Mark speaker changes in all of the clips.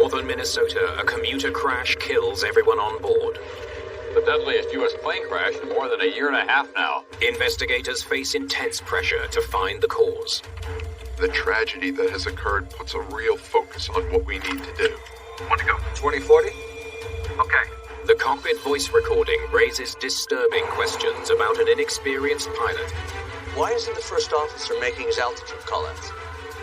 Speaker 1: Northern Minnesota, a commuter crash kills everyone on board.
Speaker 2: The deadliest U.S. plane crash in more than a year and a half now.
Speaker 1: Investigators face intense pressure to find the cause.
Speaker 3: The tragedy that has occurred puts a real focus on what we need to do.
Speaker 4: Want to go?
Speaker 5: 2040?
Speaker 4: Okay.
Speaker 1: The cockpit voice recording raises disturbing questions about an inexperienced pilot.
Speaker 5: Why isn't the first officer making his altitude call-outs?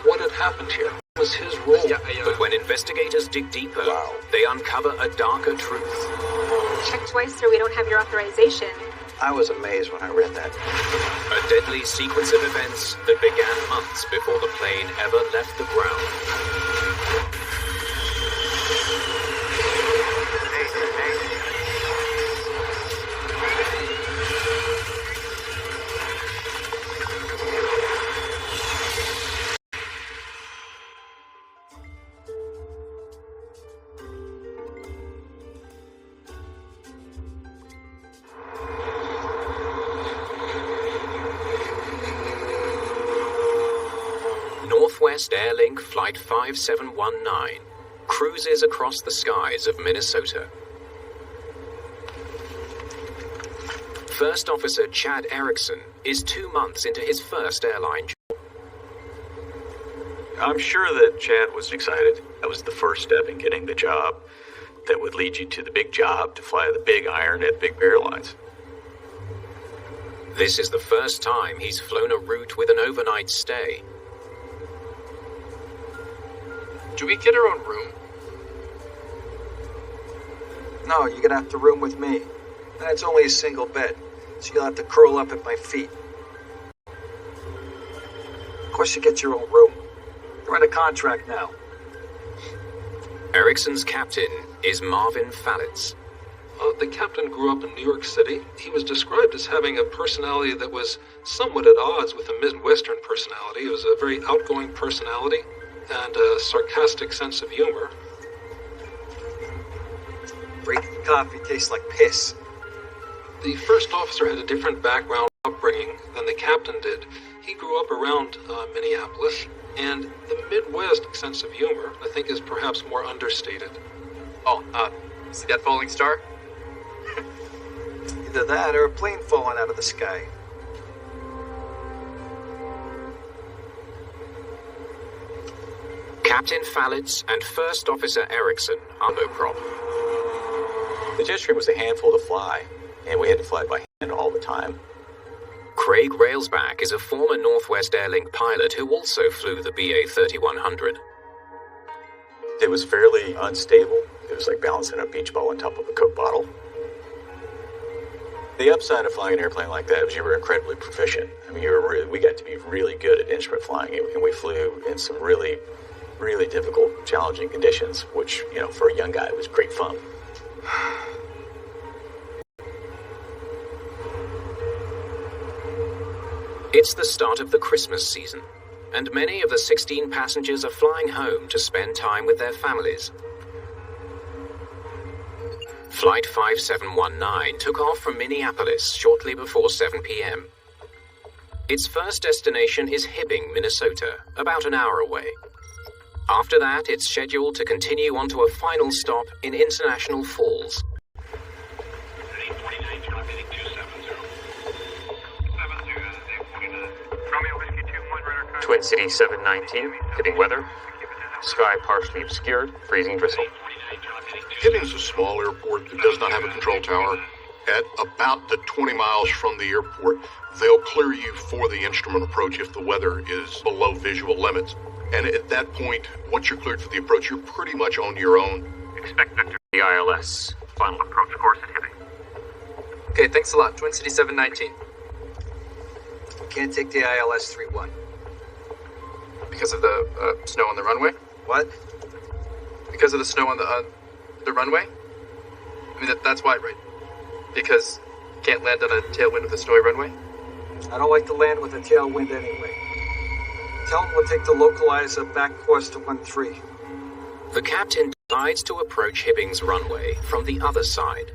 Speaker 6: What had happened here? What was his role?
Speaker 1: But when investigators dig deeper, they uncover a darker truth.
Speaker 7: Check twice, sir. We don't have your authorization.
Speaker 5: I was amazed when I read that.
Speaker 1: A deadly sequence of events that began months before the plane ever left the ground. Northwest Airlink Flight 5719 cruises across the skies of Minnesota. First Officer Chad Erickson is 2 months into his first airline job.
Speaker 8: I'm sure that Chad was excited. That was the first step in getting the job that would lead you to the big job, to fly the big iron at big airlines.
Speaker 1: This is the first time he's flown a route with an overnight stay.
Speaker 6: Do we get our own room?
Speaker 5: No, you're gonna have to room with me. And it's only a single bed, so you'll have to curl up at my feet. Of course you get your own room. You're on a contract now.
Speaker 1: Erickson's captain is Marvin Falitz.
Speaker 6: The captain grew up in New York City. He was described as having a personality that was somewhat at odds with a Midwestern personality. It was a very outgoing personality and a sarcastic sense of humor.
Speaker 5: Breaking coffee tastes like piss.
Speaker 6: The first officer had a different background upbringing than the captain did. He grew up around Minneapolis, and the Midwest sense of humor, I think, is perhaps more understated.
Speaker 4: Oh, see that falling star?
Speaker 5: Either that or a plane falling out of the sky.
Speaker 1: Captain Falitz and First Officer Erickson are no problem.
Speaker 8: The jet stream was a handful to fly, and we had to fly by hand all the time.
Speaker 1: Craig Railsback is a former Northwest Airlink pilot who also flew the BA 3100.
Speaker 8: It was fairly unstable. It was like balancing a beach ball on top of a Coke bottle. The upside of flying an airplane like that was you were incredibly proficient. I mean, we got to be really good at instrument flying, and we flew in some really difficult, challenging conditions, which, for a young guy, was great fun.
Speaker 1: It's the start of the Christmas season, and many of the 16 passengers are flying home to spend time with their families. Flight 5719 took off from Minneapolis shortly before 7 p.m. Its first destination is Hibbing, Minnesota, about an hour away. After that, it's scheduled to continue on to a final stop in International Falls.
Speaker 9: Twin City 719, Hibbing weather. Sky partially obscured, freezing drizzle.
Speaker 3: Hibbing's a small airport that does not have a control tower. At about the 20 miles from the airport, they'll clear you for the instrument approach if the weather is below visual limits. And at that point, once you're cleared for the approach, you're pretty much on your own.
Speaker 9: Expect Victor the ILS. Final approach course at Hibbing.
Speaker 4: Okay, thanks a lot. Twin City 719.
Speaker 5: We can't take the ILS 31.
Speaker 4: Because of the snow on the runway?
Speaker 5: What?
Speaker 4: Because of the snow on the runway? I mean, that's why, right? Because you can't land on a tailwind with a snowy runway?
Speaker 5: I don't like to land with a tailwind anyway. Tell them we'll take the localizer back course to 13.
Speaker 1: The captain decides to approach Hibbing's runway from the other side.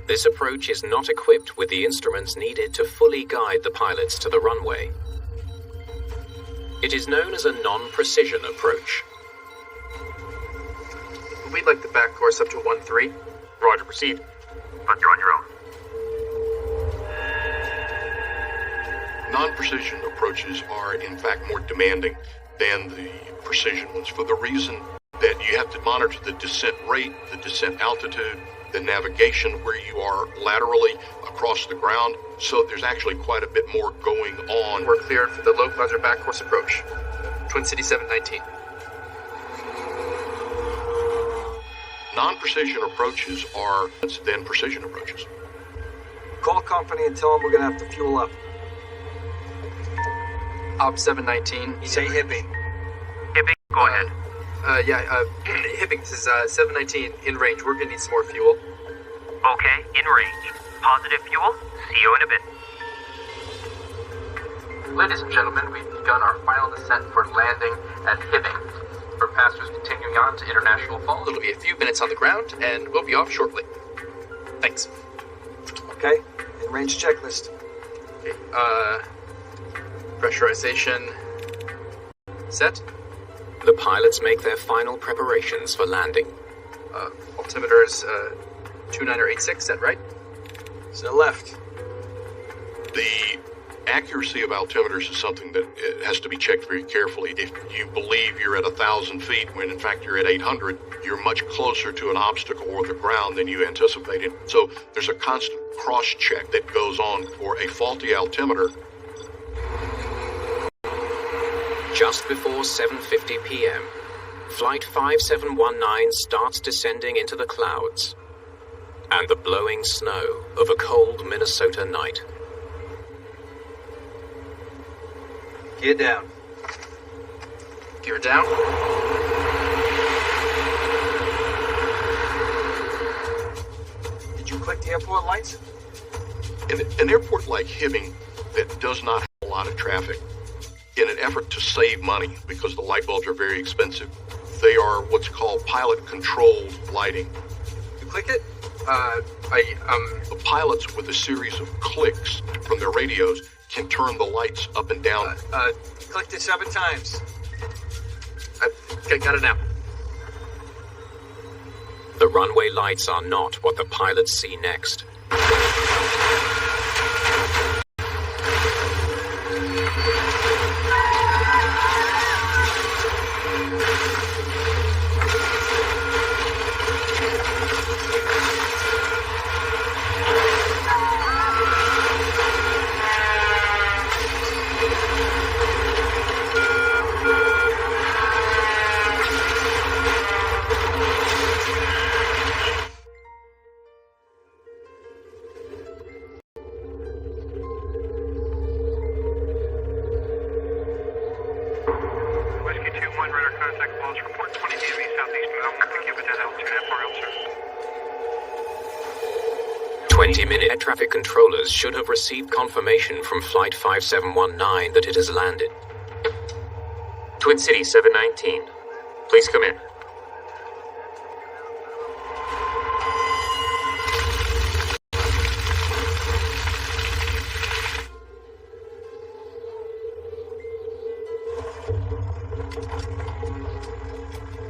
Speaker 1: This approach is not equipped with the instruments needed to fully guide the pilots to the runway. It is known as a non-precision approach.
Speaker 4: We'd like the back course up to 1-3.
Speaker 9: Roger, proceed. But you're on your own.
Speaker 3: Non-precision approaches are, in fact, more demanding than the precision ones for the reason that you have to monitor the descent rate, the descent altitude, the navigation where you are laterally across the ground. So there's actually quite a bit more going on.
Speaker 4: We're cleared for the localizer back course approach. Twin City 719.
Speaker 3: Non-precision approaches are then precision approaches.
Speaker 5: Call company and tell them we're gonna have to fuel up.
Speaker 4: Op 719.
Speaker 5: Say Hibbing.
Speaker 9: Hibbing, go ahead.
Speaker 4: Hibbing, this is 719 in range. We're gonna need some more fuel.
Speaker 9: Okay, in range. Positive fuel. See you in a bit.
Speaker 4: Ladies and gentlemen, we've begun our final descent for landing at Hibbing. For passengers continuing on to International Falls, it'll be a few minutes on the ground, and we'll be off shortly. Thanks.
Speaker 5: Okay, in range checklist.
Speaker 4: Okay, pressurization set.
Speaker 1: The pilots make their final preparations for landing.
Speaker 4: Altimeter's 2986, is that right?
Speaker 5: To the left.
Speaker 3: The accuracy of altimeters is something that has to be checked very carefully. If you believe you're at 1,000 feet when in fact you're at 800, you're much closer to an obstacle or the ground than you anticipated. So there's a constant cross-check that goes on for a faulty altimeter.
Speaker 1: Just before 7:50 p.m., Flight 5719 starts descending into the clouds and the blowing snow of a cold Minnesota night.
Speaker 5: Gear down.
Speaker 4: Gear down.
Speaker 5: Did you click the airport lights?
Speaker 3: In an airport like Hibbing that does not have a lot of traffic, in an effort to save money because the light bulbs are very expensive, they are what's called pilot-controlled lighting.
Speaker 5: You click it?
Speaker 3: The pilots, with a series of clicks from their radios, can turn the lights up and down.
Speaker 5: Clicked it 7 times.
Speaker 4: Okay, got it now.
Speaker 1: The runway lights are not what the pilots see next.
Speaker 10: Whiskey 2-1, radar contact, Walsh, report 20 dB southeast Melbourne, give it at altitude FRL, sir.
Speaker 1: 20-minute air traffic controllers should have received confirmation from Flight 5719 that it has landed.
Speaker 9: Twin City 719. Please come in.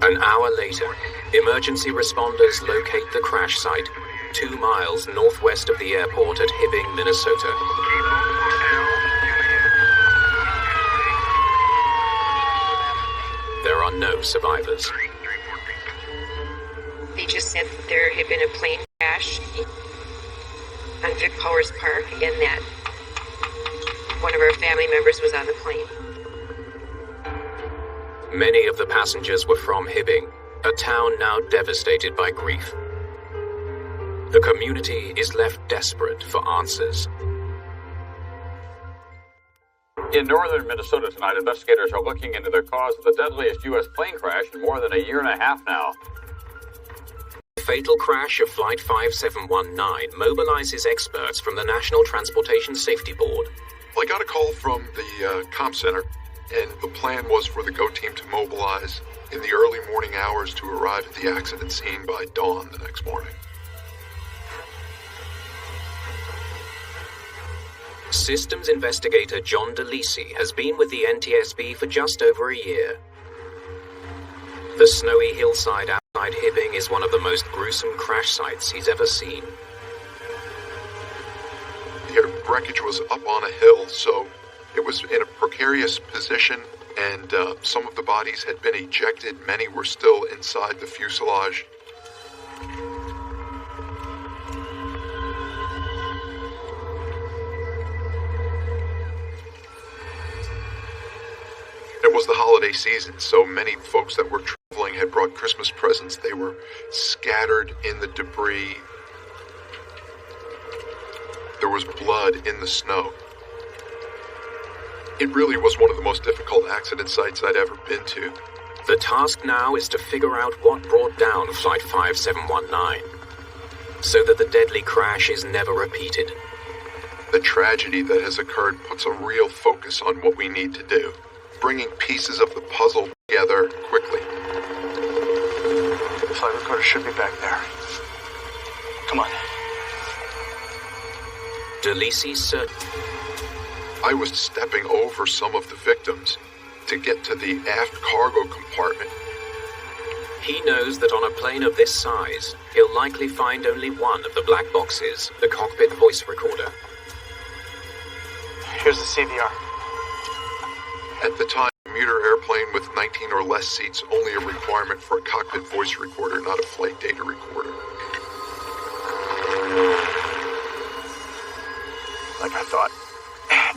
Speaker 1: An hour later, emergency responders locate the crash site, 2 miles northwest of the airport at Hibbing, Minnesota. There are no survivors.
Speaker 11: They just said there had been a plane crash on Vic Powers Park and that one of our family members was on the plane.
Speaker 1: Many of the passengers were from Hibbing, a town now devastated by grief. The community is left desperate for answers.
Speaker 2: In northern Minnesota tonight, investigators are looking into the cause of the deadliest U.S. plane crash in more than a year and a half now.
Speaker 1: The fatal crash of Flight 5719 mobilizes experts from the National Transportation Safety Board.
Speaker 12: Well, I got a call from the comm center, and the plan was for the GO team to mobilize in the early morning hours to arrive at the accident scene by dawn the next morning.
Speaker 1: Systems investigator John DeLisi has been with the NTSB for just over a year. The snowy hillside outside Hibbing is one of the most gruesome crash sites he's ever seen.
Speaker 12: The wreckage was up on a hill, so it was in a precarious position, and some of the bodies had been ejected. Many were still inside the fuselage. It was the holiday season, so many folks that were traveling had brought Christmas presents. They were scattered in the debris. There was blood in the snow. It really was one of the most difficult accident sites I'd ever been to.
Speaker 1: The task now is to figure out what brought down Flight 5719, so that the deadly crash is never repeated.
Speaker 12: The tragedy that has occurred puts a real focus on what we need to do, bringing pieces of the puzzle together quickly.
Speaker 13: The flight recorder should be back there. Come on.
Speaker 1: DeLisi's certain.
Speaker 12: I was stepping over some of the victims to get to the aft cargo compartment.
Speaker 1: He knows that on a plane of this size, he'll likely find only one of the black boxes, the cockpit voice recorder.
Speaker 13: Here's the CVR.
Speaker 12: At the time, a commuter airplane with 19 or less seats, only a requirement for a cockpit voice recorder, not a flight data recorder.
Speaker 13: Like I thought.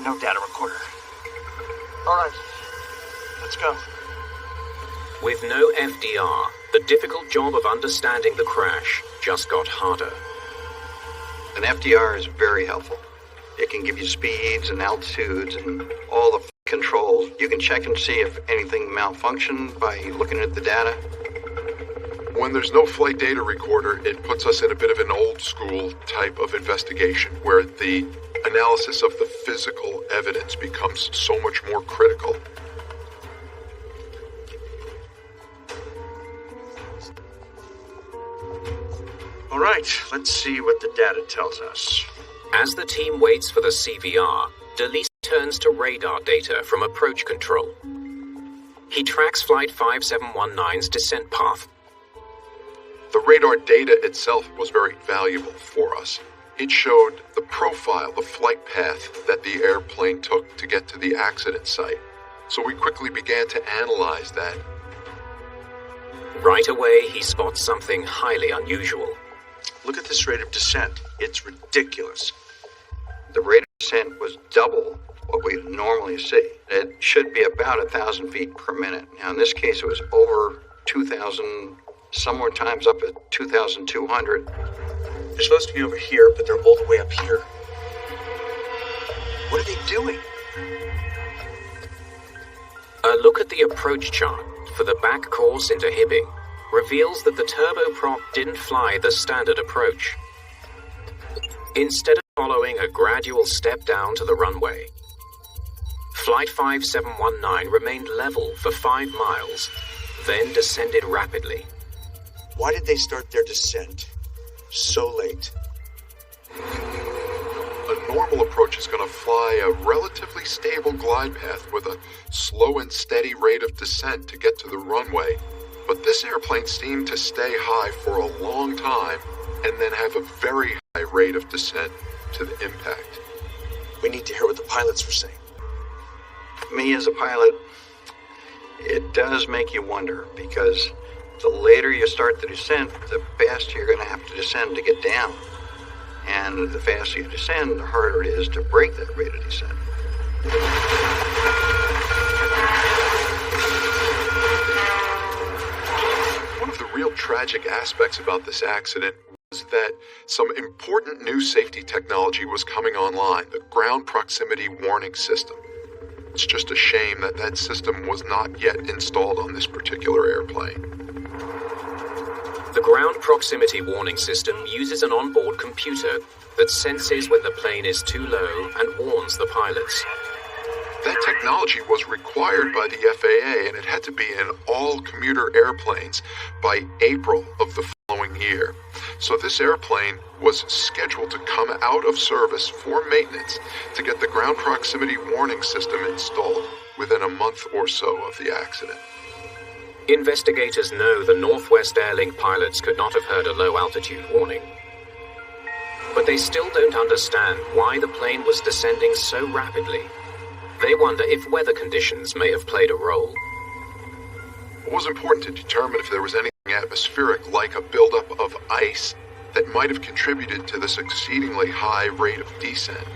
Speaker 13: No data recorder. All right. Let's go.
Speaker 1: With no FDR, the difficult job of understanding the crash just got harder.
Speaker 14: An FDR is very helpful. It can give you speeds and altitudes and all the controls. You can check and see if anything malfunctioned by looking at the data.
Speaker 12: When there's no flight data recorder, it puts us in a bit of an old school type of investigation where the analysis of the physical evidence becomes so much more critical.
Speaker 13: All right, let's see what the data tells us.
Speaker 1: As the team waits for the CVR, DeLisi turns to radar data from approach control. He tracks Flight 5719's descent path.
Speaker 12: The radar data itself was very valuable for us. It showed the profile, the flight path that the airplane took to get to the accident site. So we quickly began to analyze that.
Speaker 1: Right away, he spots something highly unusual.
Speaker 13: Look at this rate of descent. It's ridiculous.
Speaker 14: The rate of descent was double what we normally see. It should be about 1,000 feet per minute. Now, in this case, it was over 2,000, somewhere times up at 2,200.
Speaker 13: They're supposed to be over here, but they're all the way up here. What are they doing?
Speaker 1: A look at the approach chart for the back course into Hibbing reveals that the turboprop didn't fly the standard approach. Instead of following a gradual step down to the runway, Flight 5719 remained level for 5 miles, then descended rapidly.
Speaker 13: Why did they start their descent so late?
Speaker 12: A normal approach is going to fly a relatively stable glide path with a slow and steady rate of descent to get to the runway. But this airplane seemed to stay high for a long time and then have a very high rate of descent to the impact.
Speaker 13: We need to hear what the pilots were saying.
Speaker 14: Me as a pilot, it does make you wonder, because the later you start the descent, the faster you're going to have to descend to get down. And the faster you descend, the harder it is to break that rate of descent.
Speaker 12: One of the real tragic aspects about this accident was that some important new safety technology was coming online, the ground proximity warning system. It's just a shame that that system was not yet installed on this particular airplane.
Speaker 1: The ground proximity warning system uses an onboard computer that senses when the plane is too low and warns the pilots.
Speaker 12: That technology was required by the FAA, and it had to be in all commuter airplanes by April of the following year. So this airplane was scheduled to come out of service for maintenance to get the ground proximity warning system installed within a month or so of the accident.
Speaker 1: Investigators know the Northwest Airlink pilots could not have heard a low-altitude warning. But they still don't understand why the plane was descending so rapidly. They wonder if weather conditions may have played a role.
Speaker 12: It was important to determine if there was anything atmospheric, like a buildup of ice, that might have contributed to this exceedingly high rate of descent.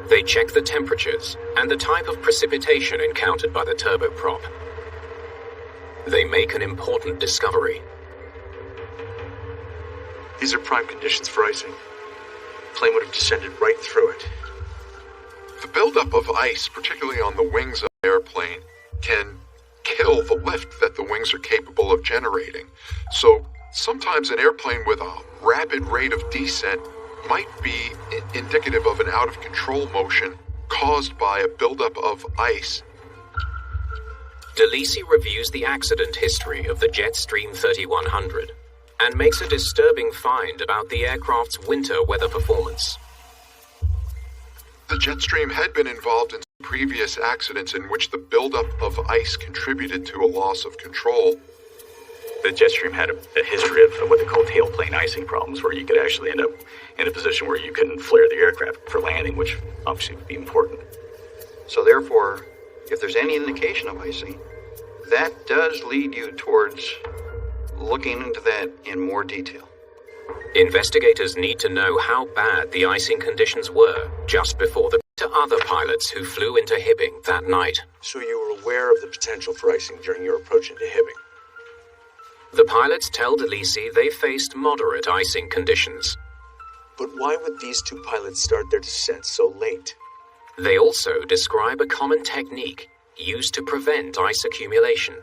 Speaker 1: They check the temperatures and the type of precipitation encountered by the turboprop. They make an important discovery.
Speaker 15: These are prime conditions for icing. The plane would have descended right through it.
Speaker 12: The buildup of ice, particularly on the wings of an airplane, can kill the lift that the wings are capable of generating. So sometimes an airplane with a rapid rate of descent might be indicative of an out-of-control motion caused by a buildup of ice.
Speaker 1: DeLisi reviews the accident history of the Jetstream 3100 and makes a disturbing find about the aircraft's winter weather performance.
Speaker 12: The Jetstream had been involved in previous accidents in which the buildup of ice contributed to a loss of control.
Speaker 8: The Jetstream had a history of what they call tailplane icing problems, where you could actually end up in a position where you couldn't flare the aircraft for landing, which obviously would be important.
Speaker 14: So therefore, if there's any indication of icing, that does lead you towards looking into that in more detail.
Speaker 1: Investigators need to know how bad the icing conditions were just before the to other pilots who flew into Hibbing that night.
Speaker 15: So you were aware of the potential for icing during your approach into Hibbing?
Speaker 1: The pilots tell DeLisi they faced moderate icing conditions.
Speaker 15: But why would these two pilots start their descent so late?
Speaker 1: They also describe a common technique used to prevent ice accumulation.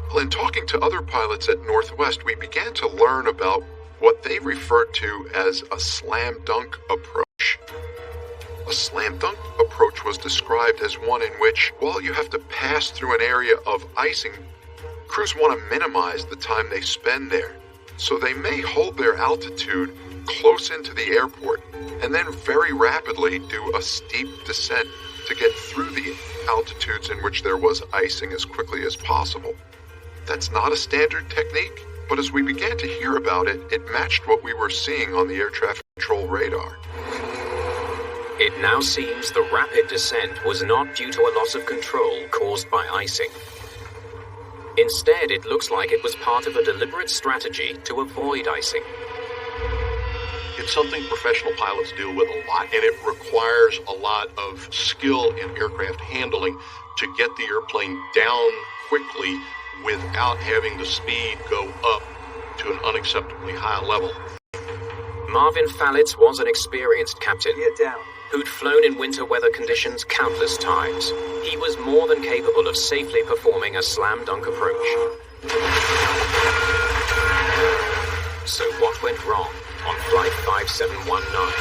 Speaker 12: Well, in talking to other pilots at Northwest, we began to learn about what they referred to as a slam dunk approach. A slam dunk approach was described as one in which, while you have to pass through an area of icing, crews want to minimize the time they spend there. So they may hold their altitude close into the airport and then very rapidly do a steep descent to get through the altitudes in which there was icing as quickly as possible. That's not a standard technique, but as we began to hear about it, it matched what we were seeing on the air traffic control radar.
Speaker 1: It now seems the rapid descent was not due to a loss of control caused by icing. Instead, it looks like it was part of a deliberate strategy to avoid icing.
Speaker 3: It's something professional pilots deal with a lot, and it requires a lot of skill in aircraft handling to get the airplane down quickly without having the speed go up to an unacceptably high level.
Speaker 1: Marvin Fallitz was an experienced captain
Speaker 5: down.
Speaker 1: who'd flown in winter weather conditions countless times. He was more than capable of safely performing a slam dunk approach. So what went wrong on Flight 5719?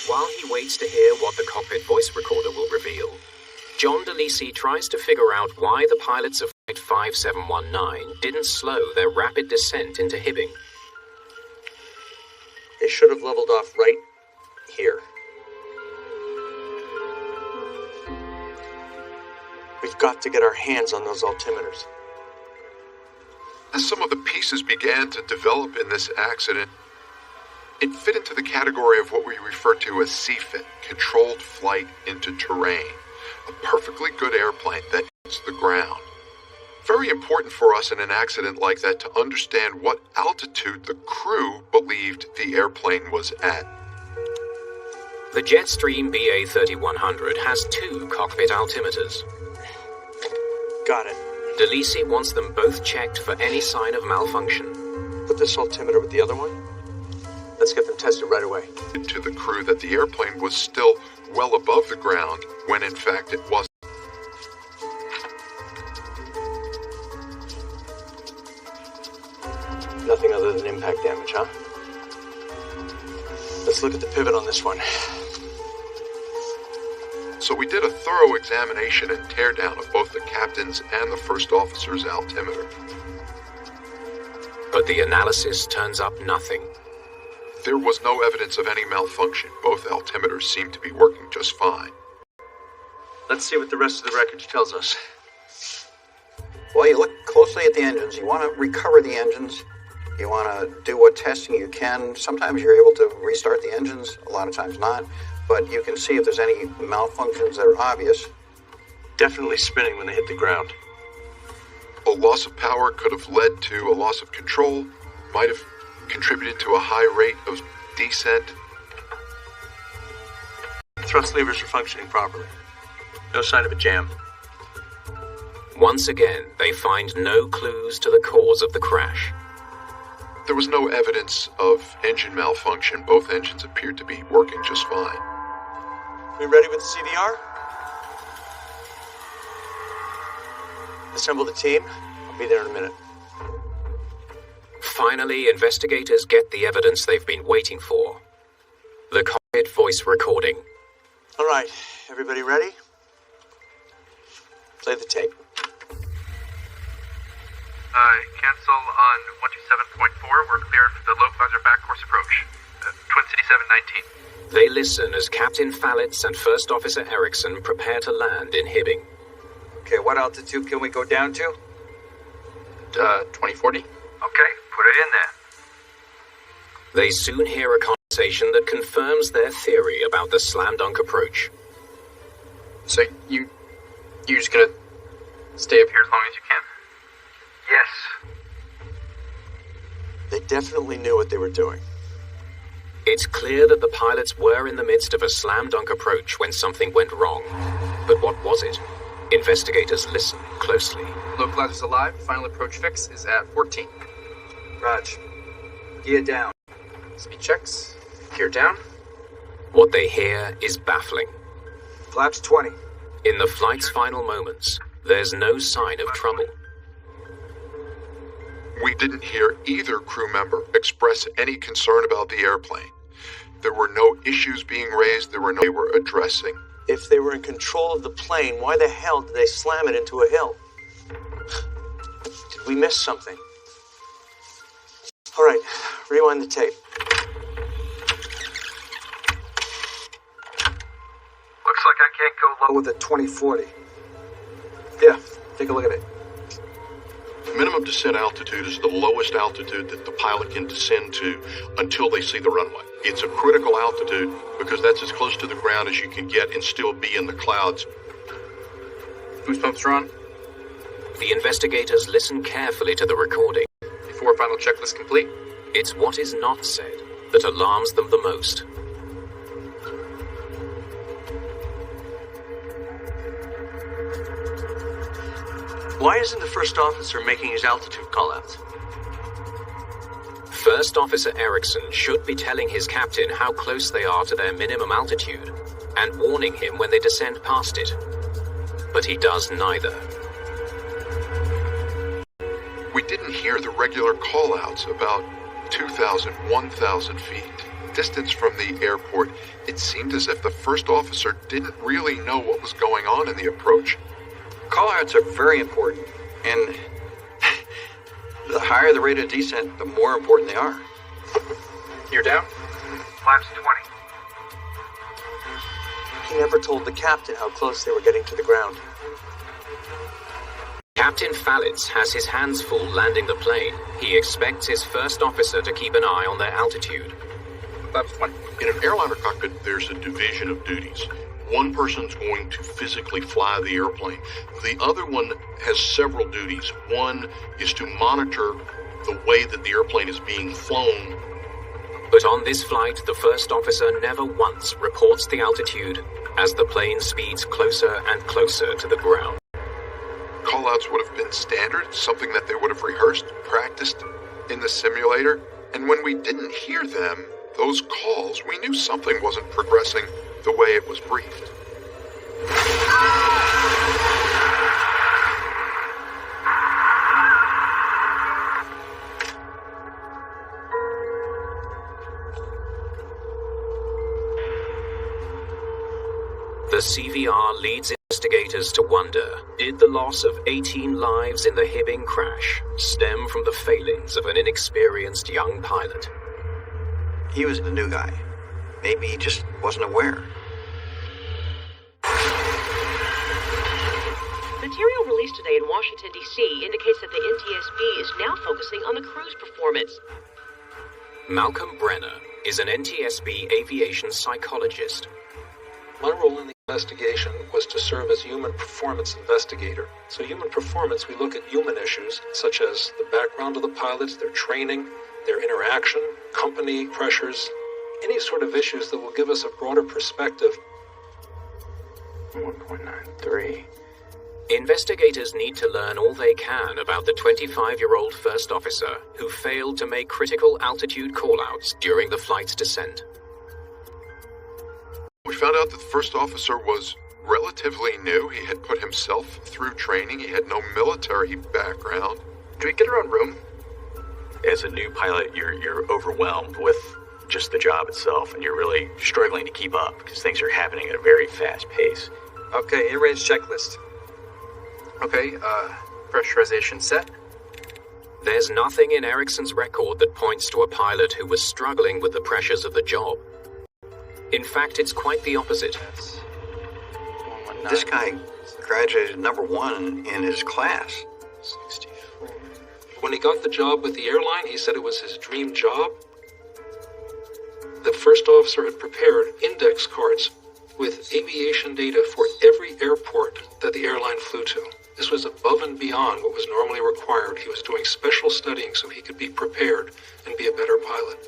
Speaker 1: While he waits to hear what the cockpit voice recorder will reveal, John DeLisi tries to figure out why the pilots of Flight 5719 didn't slow their rapid descent into Hibbing.
Speaker 15: They should have leveled off right here. We've got to get our hands on those altimeters.
Speaker 12: As some of the pieces began to develop in this accident, it fit into the category of what we refer to as CFIT, controlled flight into terrain, a perfectly good airplane that hits the ground. Very important for us in an accident like that to understand what altitude the crew believed the airplane was at.
Speaker 1: The Jetstream BA 3100 has 2 cockpit altimeters.
Speaker 15: Got it.
Speaker 1: DeLisi wants them both checked for any sign of malfunction.
Speaker 15: Put this altimeter with the other one. Let's get them tested right away.
Speaker 12: To the crew that the airplane was still well above the ground when in fact it wasn't.
Speaker 15: Nothing other than impact damage, huh? Let's look at the pivot on this one.
Speaker 12: So we did a thorough examination and teardown of both the captain's and the first officer's altimeter.
Speaker 1: But the analysis turns up nothing.
Speaker 12: There was no evidence of any malfunction. Both altimeters seem to be working just fine.
Speaker 15: Let's see what the rest of the wreckage tells us.
Speaker 14: Well, you look closely at the engines. You want to recover the engines. You want to do what testing you can. Sometimes you're able to restart the engines, a lot of times not. But you can see if there's any malfunctions that are obvious.
Speaker 15: Definitely spinning when they hit the ground.
Speaker 12: A loss of power could have led to a loss of control, might have contributed to a high rate of descent.
Speaker 15: Thrust levers are functioning properly. No sign of a jam.
Speaker 1: Once again, they find no clues to the cause of the crash.
Speaker 12: There was no evidence of engine malfunction. Both engines appeared to be working just fine.
Speaker 15: We ready with the CVR? Assemble the team. I'll be there in a minute.
Speaker 1: Finally, investigators get the evidence they've been waiting for. The cockpit voice recording.
Speaker 15: All right, everybody ready? Play the tape.
Speaker 4: Cancel on 127.4. We're cleared for the localizer back course approach. Twin City 719.
Speaker 1: They listen as Captain Fallitz and First Officer Erickson prepare to land in Hibbing.
Speaker 5: Okay, what altitude can we go down to?
Speaker 4: 2040.
Speaker 10: Okay, put it in there.
Speaker 1: They soon hear a conversation that confirms their theory about the slam dunk approach.
Speaker 4: So you're just gonna stay up here as long as you can?
Speaker 10: Yes.
Speaker 15: They definitely knew what they were doing.
Speaker 1: It's clear that the pilots were in the midst of a slam dunk approach when something went wrong. But what was it? Investigators listen closely.
Speaker 4: Localizer's alive. Final approach fix is at 14.
Speaker 5: Raj, gear down.
Speaker 4: Speed checks. Gear down.
Speaker 1: What they hear is baffling.
Speaker 5: Flaps 20.
Speaker 1: In the flight's final moments, there's no sign of trouble.
Speaker 12: We didn't hear either crew member express any concern about the airplane. There were no issues being raised. They were addressing.
Speaker 15: If they were in control of the plane, why the hell did they slam it into a hill? Did we miss something? All right, rewind the tape.
Speaker 10: Looks like I can't go low.
Speaker 5: With a 2040. Yeah, take a look at it.
Speaker 3: Minimum descent altitude is the lowest altitude that the pilot can descend to until they see the runway. It's a critical altitude because that's as close to the ground as you can get and still be in the clouds.
Speaker 4: Boost pumps are on.
Speaker 1: The investigators listen carefully to the recording.
Speaker 4: Before final checklist complete.
Speaker 1: It's what is not said that alarms them the most.
Speaker 15: Why isn't the first officer making his altitude callouts?
Speaker 1: First Officer Erickson should be telling his captain how close they are to their minimum altitude and warning him when they descend past it. But he does neither.
Speaker 12: We didn't hear the regular callouts about 2,000, 1,000 feet. Distance from the airport, it seemed as if the first officer didn't really know what was going on in the approach.
Speaker 14: Callouts are very important, and the higher the rate of descent, the more important they are.
Speaker 4: You're down?
Speaker 10: Flaps 20.
Speaker 15: He never told the captain how close they were getting to the ground.
Speaker 1: Captain Fallitz has his hands full landing the plane. He expects his first officer to keep an eye on their altitude.
Speaker 4: Flaps 20.
Speaker 3: In an airliner cockpit, there's a division of duties. One person's going to physically fly the airplane. The other one has several duties. One is to monitor the way that the airplane is being flown.
Speaker 1: But on this flight, the first officer never once reports the altitude as the plane speeds closer and closer to the ground.
Speaker 12: Callouts would have been standard, something that they would have rehearsed, practiced in the simulator. And when we didn't hear them, those calls, we knew something wasn't progressing the way it was briefed.
Speaker 1: The CVR leads investigators to wonder, did the loss of 18 lives in the Hibbing crash stem from the failings of an inexperienced young pilot?
Speaker 14: he was a new guy. Maybe he just wasn't aware.
Speaker 16: Material released today in Washington, D.C. indicates that the NTSB is now focusing on the crew's performance.
Speaker 1: Malcolm Brenner is an NTSB aviation psychologist.
Speaker 6: My role in the investigation was to serve as human performance investigator. So human performance, we look at human issues such as the background of the pilots, their training, their interaction, company pressures, any sort of issues that will give us a broader perspective.
Speaker 8: 1.93.
Speaker 1: Investigators need to learn all they can about the 25-year-old first officer who failed to make critical altitude callouts during the flight's descent.
Speaker 12: We found out that the first officer was relatively new. He had put himself through training. He had no military background.
Speaker 15: Do we get our own room?
Speaker 8: As a new pilot, you're overwhelmed with just the job itself, and you're really struggling to keep up because things are happening at a very fast pace.
Speaker 5: Okay, in-range checklist.
Speaker 4: Okay, pressurization set.
Speaker 1: There's nothing in Ericsson's record that points to a pilot who was struggling with the pressures of the job. In fact, it's quite the opposite.
Speaker 14: This guy graduated #1 in his class.
Speaker 6: 64. When he got the job with the airline, he said it was his dream job. The first officer had prepared index cards with aviation data for every airport that the airline flew to. This was above and beyond what was normally required. He was doing special studying so he could be prepared and be a better pilot.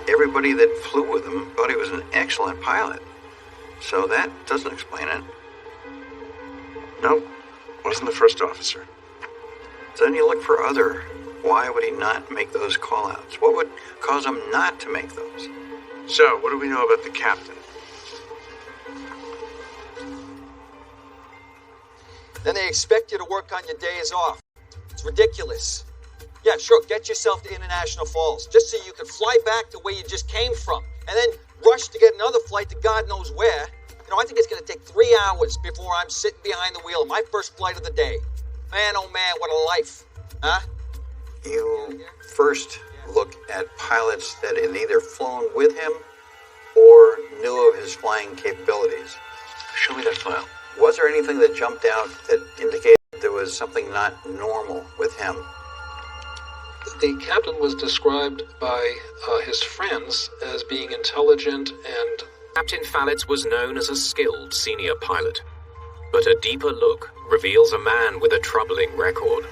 Speaker 14: Everybody that flew with him thought he was an excellent pilot. So that doesn't explain it.
Speaker 15: No, wasn't the first officer.
Speaker 14: So then you look for other. Why would he not make those call-outs? What would cause him not to make those?
Speaker 15: So, what do we know about the captain?
Speaker 13: Then they expect you to work on your days off. It's ridiculous. Yeah, sure, get yourself to International Falls, just so you can fly back to where you just came from, and then rush to get another flight to God knows where. You know, I think it's going to take 3 hours before I'm sitting behind the wheel of my first flight of the day. Man, oh man, what a life. Huh?
Speaker 14: You first look at pilots that had either flown with him or knew of his flying capabilities.
Speaker 15: Show me that file.
Speaker 14: Was there anything that jumped out that indicated there was something not normal with him?
Speaker 6: The captain was described by his friends as being intelligent and...
Speaker 1: Captain Fallitz was known as a skilled senior pilot. But a deeper look reveals a man with a troubling record.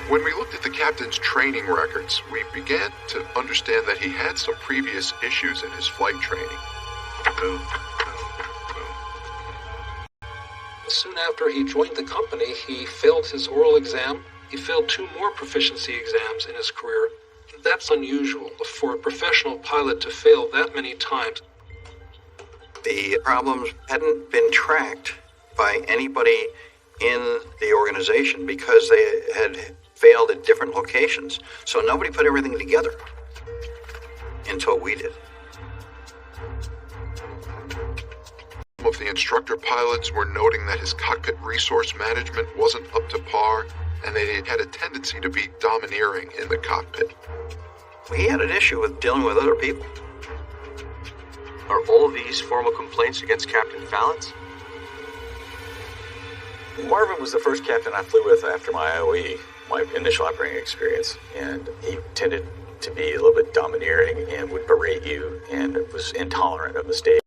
Speaker 12: When we looked at the captain's training records, we began to understand that he had some previous issues in his flight training.
Speaker 15: Boom.
Speaker 6: Soon after he joined the company, he failed his oral exam. He failed 2 more proficiency exams in his career. That's unusual for a professional pilot to fail that many times.
Speaker 14: The problems hadn't been tracked by anybody in the organization because they had failed at different locations. So nobody put everything together until we did.
Speaker 12: Some of the instructor pilots were noting that his cockpit resource management wasn't up to par, and they had a tendency to be domineering in the cockpit.
Speaker 14: We had an issue with dealing with other people.
Speaker 15: Are all these formal complaints against Captain Fallitz?
Speaker 8: Marvin was the first captain I flew with after my IOE, my initial operating experience, and he tended to be a little bit domineering and would berate you and was intolerant of mistakes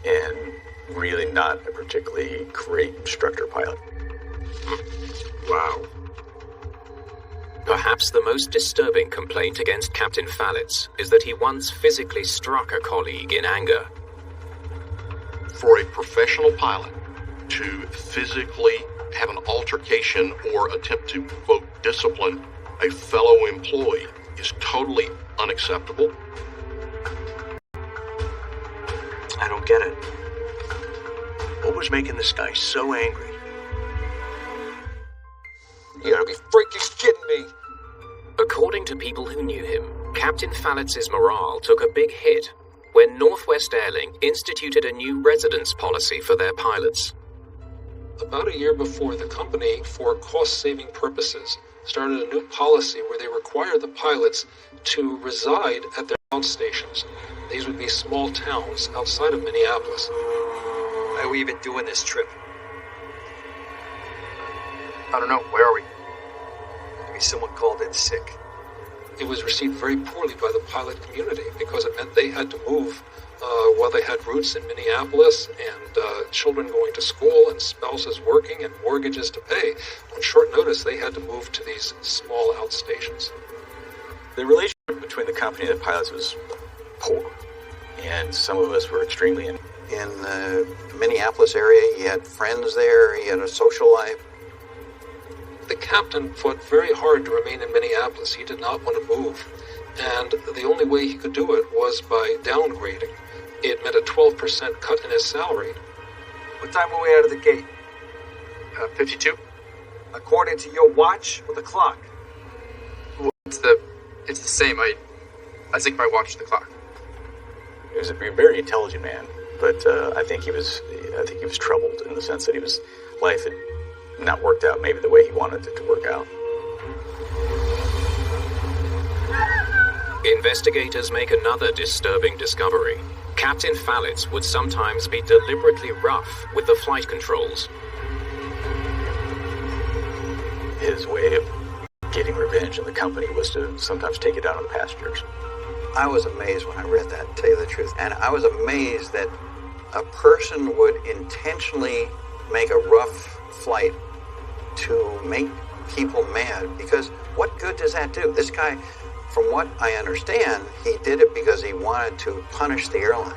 Speaker 8: and really not a particularly great instructor pilot.
Speaker 15: Wow.
Speaker 1: Perhaps the most disturbing complaint against Captain Fallitz is that he once physically struck a colleague in anger.
Speaker 3: For a professional pilot to physically have an altercation or attempt to, quote, discipline a fellow employee is totally unacceptable.
Speaker 15: I don't get it. What was making this guy so angry?
Speaker 13: You gotta be freaking kidding me.
Speaker 1: According to people who knew him, Captain Fallitz's morale took a big hit when Northwest Airlink instituted a new residence policy for their pilots.
Speaker 6: About a year before, the company, for cost-saving purposes, started a new policy where they require the pilots to reside at their outstations. These would be small towns outside of Minneapolis.
Speaker 5: Why are we even doing this trip?
Speaker 4: I don't know. Where are we?
Speaker 5: Maybe someone called in sick.
Speaker 6: It was received very poorly by the pilot community because it meant they had to move while they had roots in Minneapolis and children going to school and spouses working and mortgages to pay. On short notice, they had to move to these small outstations.
Speaker 8: The relationship between the company and the pilots was poor, and some of us were extremely
Speaker 14: in the Minneapolis area. He had friends there. He had a social life.
Speaker 6: The captain fought very hard to remain in Minneapolis. He did not want to move, and the only way he could do it was by downgrading. It meant a 12% cut in his salary.
Speaker 5: What time were we out of the gate?
Speaker 4: 52.
Speaker 5: According to your watch or the clock?
Speaker 4: Well, it's the same. I think my watch is the clock.
Speaker 8: He was a very intelligent man, but I think he was troubled in the sense that life had not worked out maybe the way he wanted it to work out.
Speaker 1: Investigators make another disturbing discovery. Captain Fallitz would sometimes be deliberately rough with the flight controls.
Speaker 8: His way of getting revenge on the company was to sometimes take it out on the passengers.
Speaker 14: I was amazed when I read that, to tell you the truth. And I was amazed that a person would intentionally make a rough flight to make people mad, because what good does that do? This guy, from what I understand, he did it because he wanted to punish the airline.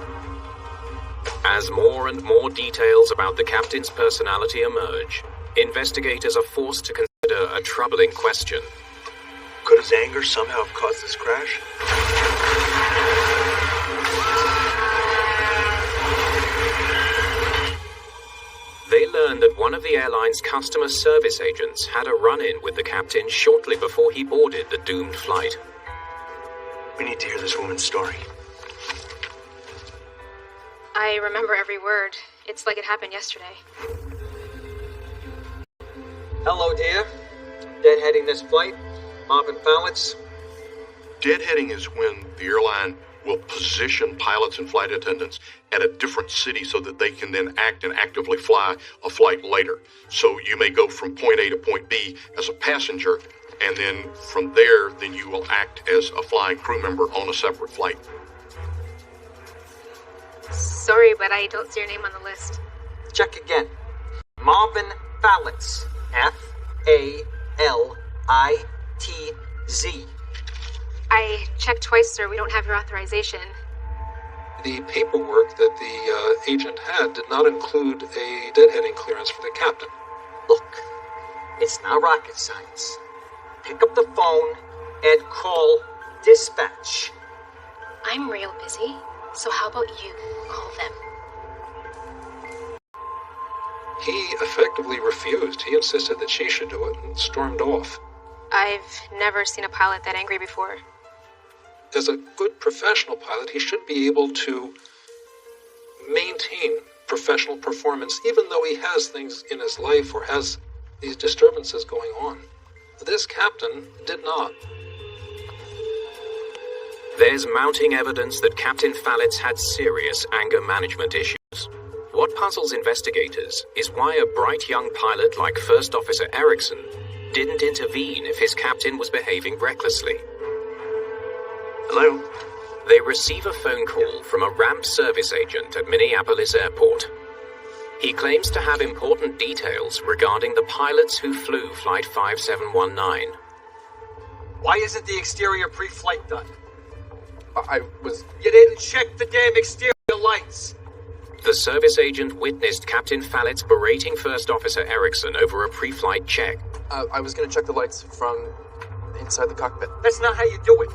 Speaker 1: As more and more details about the captain's personality emerge, investigators are forced to consider a troubling question.
Speaker 15: Could his anger somehow have caused this crash?
Speaker 1: They learn that one of the airline's customer service agents had a run-in with the captain shortly before he boarded the doomed flight.
Speaker 15: We need to hear this woman's story.
Speaker 7: I remember every word. It's like it happened yesterday.
Speaker 5: Hello, dear. Deadheading this flight. Marvin Fallitz.
Speaker 3: Deadheading is when the airline will position pilots and flight attendants at a different city so that they can then act and actively fly a flight later. So you may go from point A to point B as a passenger, and then from there, then you will act as a flying crew member on a separate flight.
Speaker 7: Sorry, but I don't see your name on the list.
Speaker 5: Check again. Marvin Fallitz. F-A-L-I-T-Z.
Speaker 7: I checked twice, sir. We don't have your authorization.
Speaker 6: The paperwork that the agent had did not include a deadheading clearance for the captain.
Speaker 5: Look, it's not rocket science. Pick up the phone and call dispatch.
Speaker 7: I'm real busy, so how about you call them?
Speaker 6: He effectively refused. He insisted that she should do it and stormed off.
Speaker 7: I've never seen a pilot that angry before.
Speaker 6: As a good professional pilot, he should be able to maintain professional performance even though he has things in his life or has these disturbances going on. This captain did not.
Speaker 1: There's mounting evidence that Captain Fallitz had serious anger management issues. What puzzles investigators is why a bright young pilot like First Officer Erickson didn't intervene if his captain was behaving recklessly.
Speaker 15: Hello?
Speaker 1: They receive a phone call from a ramp service agent at Minneapolis Airport. He claims to have important details regarding the pilots who flew Flight 5719.
Speaker 5: Why isn't the exterior pre-flight done?
Speaker 4: You
Speaker 5: didn't check the damn exterior lights.
Speaker 1: The service agent witnessed Captain Fallitz berating First Officer Erickson over a pre-flight check.
Speaker 4: I was going to check the lights from inside the cockpit.
Speaker 5: That's not how you do it.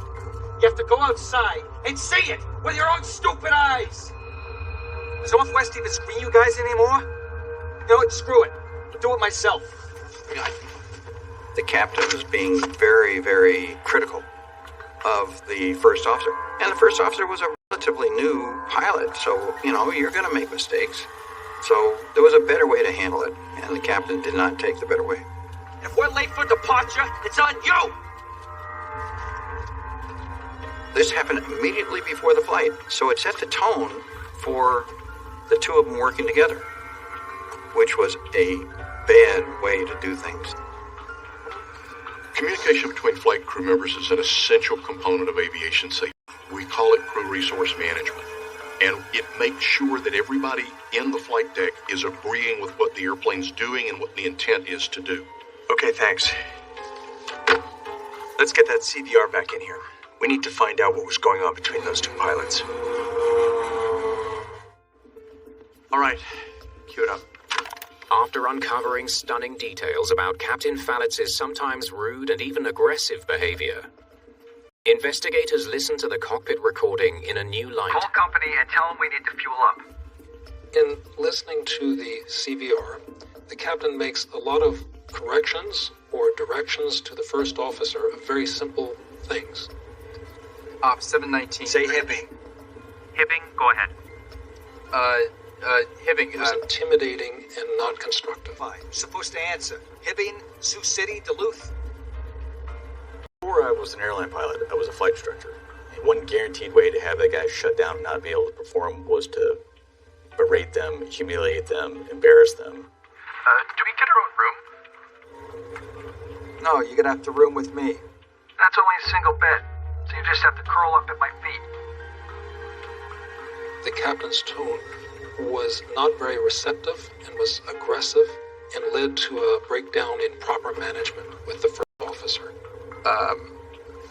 Speaker 5: You have to go outside and see it with your own stupid eyes. Does Northwest even screen you guys anymore? You know what? Screw it. I'll do it myself.
Speaker 14: The captain was being very, very critical of the first officer. And the first officer was a relatively new pilot, so, you're going to make mistakes. So there was a better way to handle it, and the captain did not take the better way.
Speaker 5: If we're late for departure, it's on you!
Speaker 14: This happened immediately before the flight, so it set the tone for the two of them working together, which was a bad way to do things.
Speaker 3: Communication between flight crew members is an essential component of aviation safety. We call it crew resource management, and it makes sure that everybody in the flight deck is agreeing with what the airplane's doing and what the intent is to do.
Speaker 15: Okay, thanks. Let's get that CVR back in here. We need to find out what was going on between those two pilots. All right, cue it up.
Speaker 1: After uncovering stunning details about Captain Fallitz's sometimes rude and even aggressive behavior, investigators listened to the cockpit recording in a new light.
Speaker 5: Call company and tell them we need to fuel up.
Speaker 6: In listening to the CVR, the captain makes a lot of corrections or directions to the first officer of very simple things.
Speaker 4: Op 719.
Speaker 15: Say Hibbing.
Speaker 4: Hibbing, go ahead. Hibbing.
Speaker 6: It was intimidating and not constructive.
Speaker 5: Fine. Supposed to answer. Hibbing, Sioux City, Duluth.
Speaker 8: Before I was an airline pilot, I was a flight instructor. And one guaranteed way to have that guy shut down and not be able to perform was to berate them, humiliate them, embarrass them.
Speaker 4: Do we get our own room?
Speaker 13: No, you're gonna have to room with me.
Speaker 5: That's only a single bed, so you just have to curl up at my feet.
Speaker 6: The captain's tone was not very receptive and was aggressive and led to a breakdown in proper management with the first officer.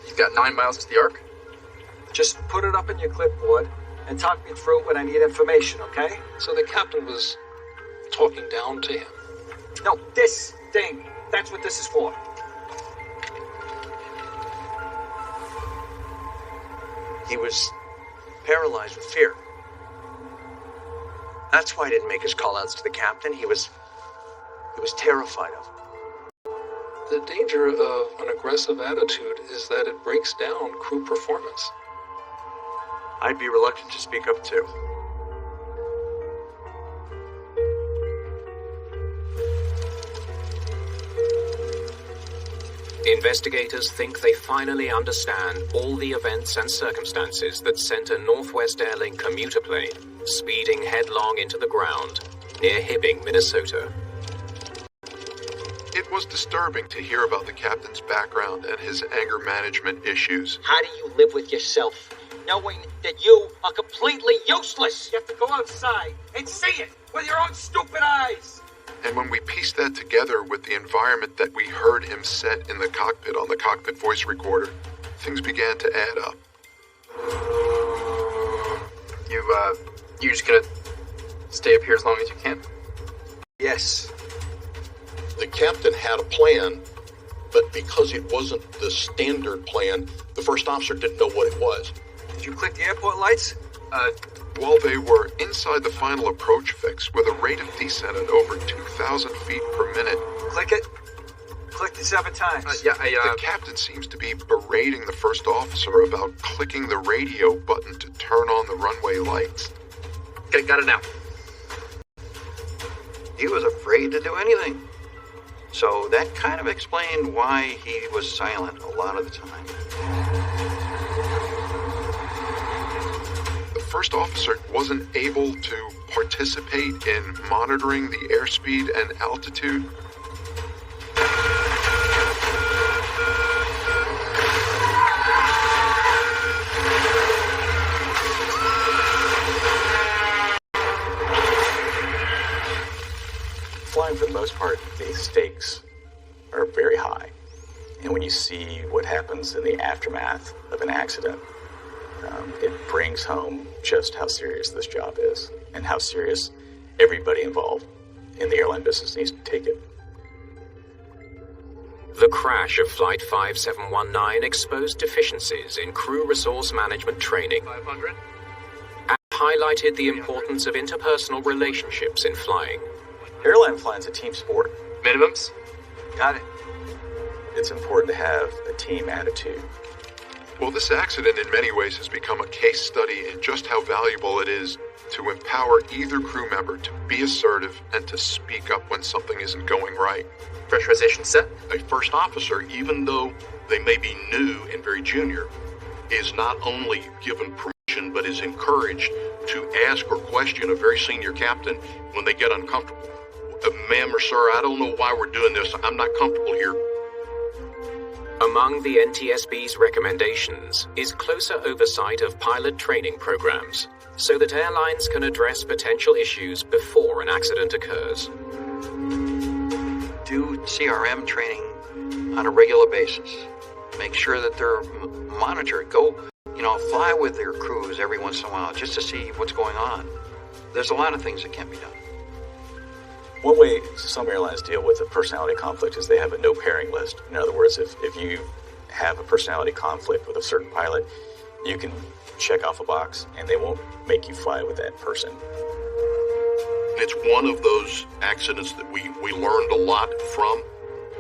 Speaker 4: You've got 9 miles to the Ark?
Speaker 13: Just put it up in your clipboard and talk me through it when I need information, okay?
Speaker 6: So the captain was talking down to him.
Speaker 13: No, this thing. That's what this is for.
Speaker 15: He was paralyzed with fear. That's why he didn't make his call-outs to the captain. He was terrified of him.
Speaker 6: The danger of an aggressive attitude is that it breaks down crew performance.
Speaker 15: I'd be reluctant to speak up too.
Speaker 1: Investigators think they finally understand all the events and circumstances that sent a Northwest Airlink commuter plane speeding headlong into the ground near Hibbing, Minnesota.
Speaker 12: It was disturbing to hear about the captain's background and his anger management issues.
Speaker 13: How do you live with yourself, knowing that you are completely useless?
Speaker 5: You have to go outside and see it with your own stupid eyes.
Speaker 12: And when we pieced that together with the environment that we heard him set in the cockpit on the cockpit voice recorder, things began to add up.
Speaker 4: You just gonna stay up here as long as you can?
Speaker 13: Yes.
Speaker 3: The captain had a plan, but because it wasn't the standard plan, the first officer didn't know what it was.
Speaker 13: Did you click the airport lights?
Speaker 12: While they were inside the final approach fix with a rate of descent at over 2,000 feet per minute.
Speaker 13: Click it. Click it 7 times.
Speaker 12: The captain seems to be berating the first officer about clicking the radio button to turn on the runway lights.
Speaker 4: Okay, got it now.
Speaker 14: He was afraid to do anything. So that kind of explained why he was silent a lot of the time.
Speaker 12: The first officer wasn't able to participate in monitoring the airspeed and altitude.
Speaker 8: Flying, for the most part, the stakes are very high. And when you see what happens in the aftermath of an accident, it brings home just how serious this job is and how serious everybody involved in the airline business needs to take it.
Speaker 1: The crash of Flight 5719 exposed deficiencies in crew resource management training
Speaker 4: 500.
Speaker 1: and highlighted the importance of interpersonal relationships in flying.
Speaker 8: Airline flying is a team sport.
Speaker 4: Minimums?
Speaker 13: Got it.
Speaker 8: It's important to have a team attitude.
Speaker 12: Well, this accident in many ways has become a case study in just how valuable it is to empower either crew member to be assertive and to speak up when something isn't going right.
Speaker 4: Pressurization set.
Speaker 3: A first officer, even though they may be new and very junior, is not only given permission but is encouraged to ask or question a very senior captain when they get uncomfortable. Ma'am or sir, I don't know why we're doing this. I'm not comfortable here.
Speaker 1: Among the NTSB's recommendations is closer oversight of pilot training programs so that airlines can address potential issues before an accident occurs.
Speaker 14: Do CRM training on a regular basis. Make sure that they're monitored. Go, fly with their crews every once in a while just to see what's going on. There's a lot of things that can be done.
Speaker 8: One way some airlines deal with a personality conflict is they have a no pairing list. In other words, if you have a personality conflict with a certain pilot, you can check off a box and they won't make you fly with that person.
Speaker 3: It's one of those accidents that we learned a lot from,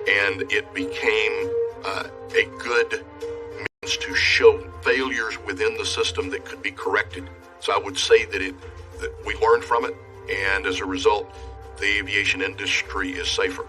Speaker 3: and it became a good means to show failures within the system that could be corrected. So I would say that we learned from it, and as a result, the aviation industry is safer.